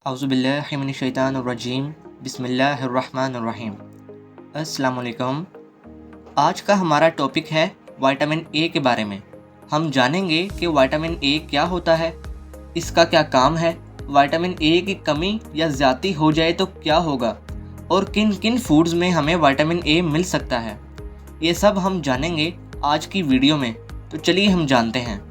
औज़ुबिल्लाहिमिनश्शैतानिर्रजीम बिस्मिल्लाहिर्रहमानिर्रहीम। अस्सलाम वालेकुम। आज का हमारा टॉपिक है विटामिन ए के बारे में। हम जानेंगे कि विटामिन ए क्या होता है, इसका क्या काम है, विटामिन ए की कमी या ज़्यादती हो जाए तो क्या होगा और किन किन फूड्स में हमें विटामिन ए मिल सकता है। ये सब हम जानेंगे आज की वीडियो में, तो चलिए हम जानते हैं।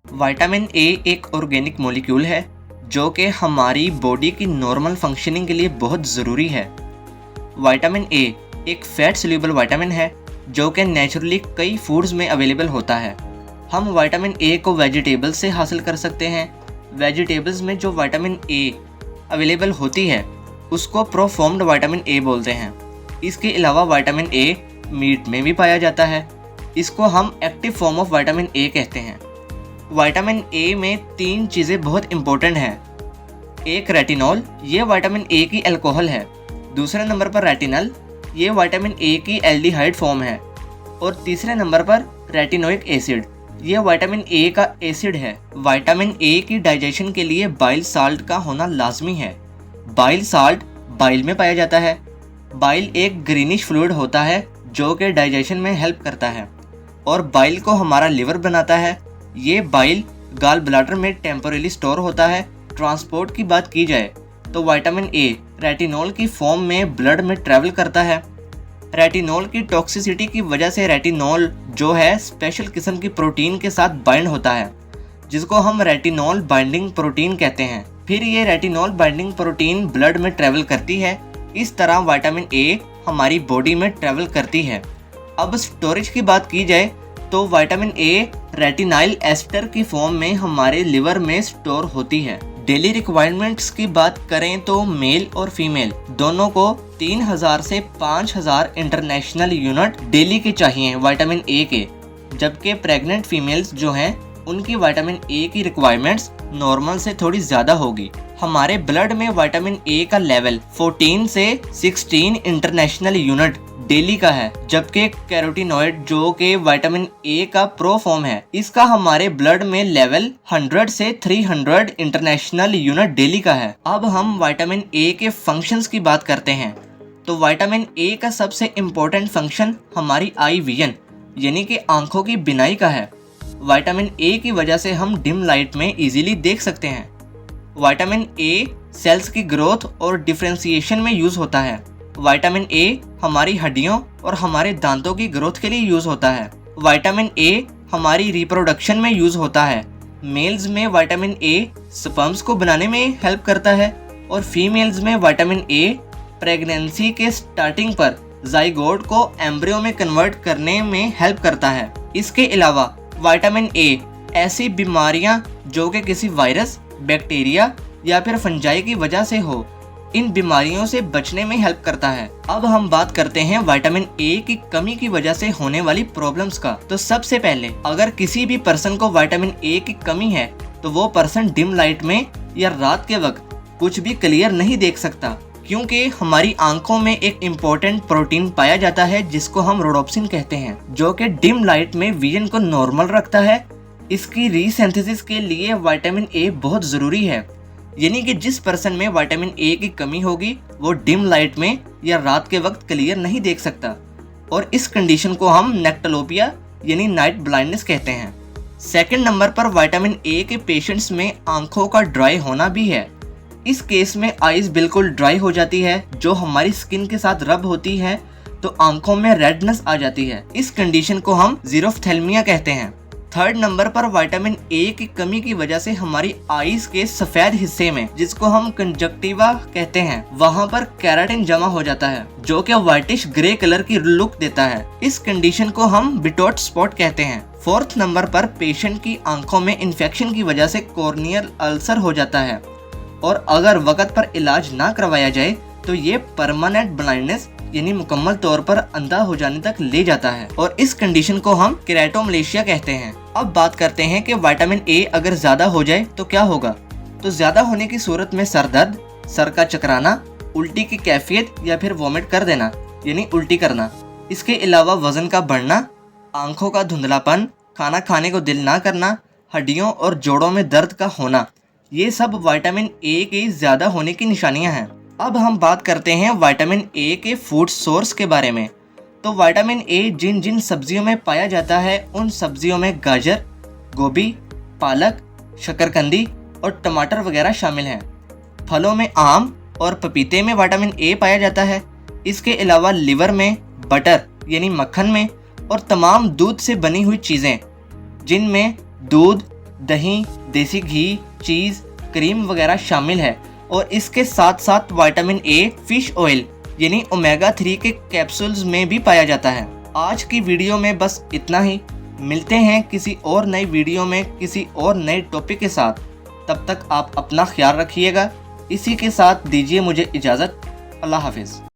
विटामिन ए एक ऑर्गेनिक मॉलिक्यूल है जो कि हमारी बॉडी की नॉर्मल फंक्शनिंग के लिए बहुत ज़रूरी है। विटामिन ए एक फैट सोल्यूबल विटामिन है जो कि नेचुरली कई फूड्स में अवेलेबल होता है। हम विटामिन ए को वेजिटेबल्स से हासिल कर सकते हैं। वेजिटेबल्स में जो विटामिन ए अवेलेबल होती है उसको प्रोफॉर्म्ड विटामिन ए बोलते हैं। इसके अलावा विटामिन ए मीट में भी पाया जाता है। इसको हम active form of vitamin A कहते हैं। विटामिन ए में तीन चीज़ें बहुत इंपॉर्टेंट हैं। एक रेटिनॉल, ये विटामिन ए की अल्कोहल है। दूसरे नंबर पर रेटिनल, ये विटामिन ए की एल्डिहाइड फॉर्म है। और तीसरे नंबर पर रेटिनोइक एसिड, ये विटामिन ए का एसिड है। विटामिन ए की डाइजेशन के लिए बाइल साल्ट का होना लाजमी है। बाइल साल्ट बाइल में पाया जाता है। बाइल एक ग्रीनिश फ्लूइड होता है जो कि डाइजेशन में हेल्प करता है और बाइल को हमारा लिवर बनाता है। ये बाइल गाल ब्लैडर में टेम्पोरली स्टोर होता है। ट्रांसपोर्ट की बात की जाए तो विटामिन ए रेटिनॉल की फॉर्म में ब्लड में ट्रैवल करता है। रेटिनॉल की टॉक्सिसिटी की वजह से रेटिनॉल जो है स्पेशल किस्म की प्रोटीन के साथ बाइंड होता है जिसको हम रेटिनॉल बाइंडिंग प्रोटीन कहते हैं। फिर ये रेटिनॉल बाइंडिंग प्रोटीन ब्लड में ट्रैवल करती है। इस तरह विटामिन ए हमारी बॉडी में ट्रैवल करती है। अब स्टोरेज की बात की जाए तो विटामिन ए रेटिनाइल एस्टर की फॉर्म में हमारे लिवर में स्टोर होती है। डेली रिक्वायरमेंट्स की बात करें तो मेल और फीमेल दोनों को 3000 से 5000 इंटरनेशनल यूनिट डेली के चाहिए विटामिन ए के, जबकि प्रेग्नेंट फीमेल्स जो हैं उनकी विटामिन ए की रिक्वायरमेंट्स नॉर्मल से थोड़ी ज़्यादा होगी। हमारे ब्लड में विटामिन ए का लेवल 14 से 16 इंटरनेशनल यूनिट डेली का है, जबकि कैरोटीनॉइड जो कि विटामिन ए का प्रो फॉर्म है इसका हमारे ब्लड में लेवल 100 से 300 इंटरनेशनल यूनिट डेली का है। अब हम विटामिन ए के फंक्शंस की बात करते हैं तो विटामिन ए का सबसे इम्पोर्टेंट फंक्शन हमारी आई विजन यानी कि आंखों की बिनाई का है। विटामिन ए की वजह से हम डिम लाइट में इजीली देख सकते हैं। विटामिन ए सेल्स की ग्रोथ और डिफरेंशिएशन में यूज होता है। विटामिन ए हमारी हड्डियों और हमारे दांतों की ग्रोथ के लिए यूज होता है। विटामिन ए हमारी रिप्रोडक्शन में यूज होता है। मेल्स में विटामिन ए स्पर्म्स को बनाने में हेल्प करता है और फीमेल्स में विटामिन ए प्रेगनेंसी के स्टार्टिंग पर जाइगोट को एम्ब्रियो में कन्वर्ट करने में हेल्प करता है। इसके अलावा विटामिन ए ऐसी बीमारियां जो कि किसी वायरस, बैक्टीरिया या फिर फंजाई की वजह से हो, इन बीमारियों से बचने में हेल्प करता है। अब हम बात करते हैं विटामिन ए की कमी की वजह से होने वाली प्रॉब्लम्स का। तो सबसे पहले अगर किसी भी पर्सन को विटामिन ए की कमी है तो वो पर्सन डिम लाइट में या रात के वक्त कुछ भी क्लियर नहीं देख सकता, क्योंकि हमारी आंखों में एक इम्पोर्टेंट प्रोटीन पाया जाता है जिसको हम रोडोप्सिन कहते हैं, जो कि डिम लाइट में विजन को नॉर्मल रखता है। इसकी रीसिंथेसिस के लिए विटामिन ए बहुत जरूरी है, यानी कि जिस पर्सन में विटामिन ए की कमी होगी वो डिम लाइट में या रात के वक्त क्लियर नहीं देख सकता और इस कंडीशन को हम नेक्टोलोपिया यानी नाइट ब्लाइंडनेस कहते हैं। सेकंड नंबर पर विटामिन ए के पेशेंट्स में आंखों का ड्राई होना भी है। इस केस में आईज बिल्कुल ड्राई हो जाती है, जो हमारी स्किन के साथ रब होती है तो आंखों में रेडनेस आ जाती है। इस कंडीशन को हम ज़ीरोफ्थेल्मिया कहते हैं। थर्ड नंबर पर विटामिन ए की कमी की वजह से हमारी आईज के सफेद हिस्से में, जिसको हम कंजक्टिवा कहते हैं, वहां पर केराटिन जमा हो जाता है जो कि व्हाइटिश ग्रे कलर की लुक देता है। इस कंडीशन को हम बिटोट स्पॉट कहते हैं। फोर्थ नंबर पर पेशेंट की आंखों में इन्फेक्शन की वजह से कॉर्नियल अल्सर हो जाता है और अगर वक्त पर इलाज ना करवाया जाए तो ये परमानेंट ब्लाइंडनेस यानी मुकम्मल तौर पर अंधा हो जाने तक ले जाता है और इस कंडीशन को हम केराटोमलेशिया कहते हैं। अब बात करते हैं कि विटामिन ए अगर ज्यादा हो जाए तो क्या होगा। तो ज्यादा होने की सूरत में सर दर्द, सर का चकराना, उल्टी की कैफियत या फिर वॉमिट कर देना यानी उल्टी करना। इसके अलावा वजन का बढ़ना, आंखों का धुंधलापन, खाना खाने को दिल ना करना, हड्डियों और जोड़ों में दर्द का होना, ये सब विटामिन ए के ज़्यादा होने की निशानियां हैं। अब हम बात करते हैं विटामिन ए के फूड सोर्स के बारे में। तो विटामिन ए जिन जिन सब्जियों में पाया जाता है उन सब्जियों में गाजर, गोभी, पालक, शकरकंदी और टमाटर वगैरह शामिल हैं। फलों में आम और पपीते में विटामिन ए पाया जाता है। इसके अलावा लिवर में, बटर यानी मक्खन में और तमाम दूध से बनी हुई चीज़ें जिनमें दूध, दही, देसी घी, चीज़, क्रीम वगैरह शामिल है। और इसके साथ साथ विटामिन ए फिश ऑयल यानी ओमेगा 3 के कैप्सूल्स में भी पाया जाता है। आज की वीडियो में बस इतना ही। मिलते हैं किसी और नई वीडियो में किसी और नए टॉपिक के साथ। तब तक आप अपना ख्याल रखिएगा। इसी के साथ दीजिए मुझे इजाज़त। अल्लाह हाफिज़।